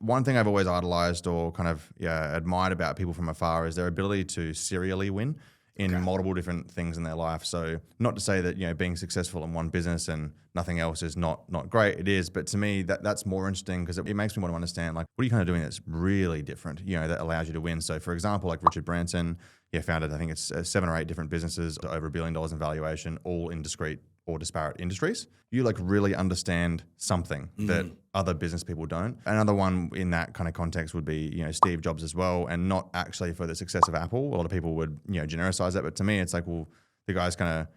one thing I've always idolized or kind of admired about people from afar is their ability to serially win in multiple different things in their life. So not to say that, being successful in one business and nothing else is not great. It is, but to me that's more interesting because it makes me want to understand, like, what are you kind of doing that's really different, that allows you to win. So for example, like Richard Branson, founded, I think it's 7 or 8 different businesses to over $1 billion in valuation, all in discrete or disparate industries. You like really understand something that other business people don't. Another one in that kind of context would be, Steve Jobs as well, and not actually for the success of Apple. A lot of people would, genericize that, but to me, it's like, well, the guy's kind of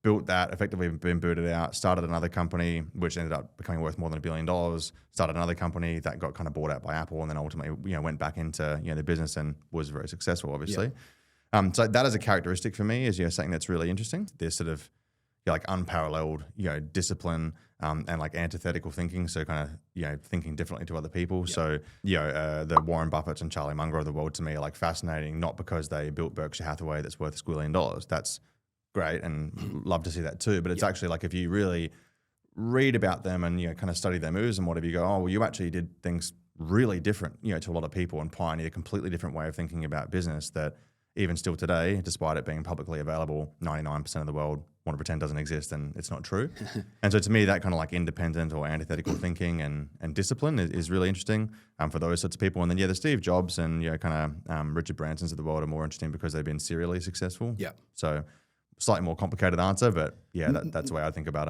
built that, effectively been booted out, started another company, which ended up becoming worth more than $1 billion, started another company that got kind of bought out by Apple, and then ultimately, went back into, the business and was very successful, obviously. So that is a characteristic for me, is, something that's really interesting. This sort of, like unparalleled, discipline and like antithetical thinking. So kind of, thinking differently to other people. So, the Warren Buffetts and Charlie Munger of the world to me are like fascinating, not because they built Berkshire Hathaway that's worth $1 squillion. That's great and love to see that too. But it's actually like, if you really read about them and, kind of study their moves and whatever, you go, oh, well, you actually did things really different, to a lot of people and pioneered a completely different way of thinking about business that even still today, despite it being publicly available, 99% of the world want to pretend doesn't exist, and it's not true. And so to me, that kind of like independent or antithetical thinking and discipline is really interesting for those sorts of people. And then, the Steve Jobs and, kind of Richard Bransons of the world are more interesting because they've been serially successful. Yeah. So slightly more complicated answer, but that's the way I think about it.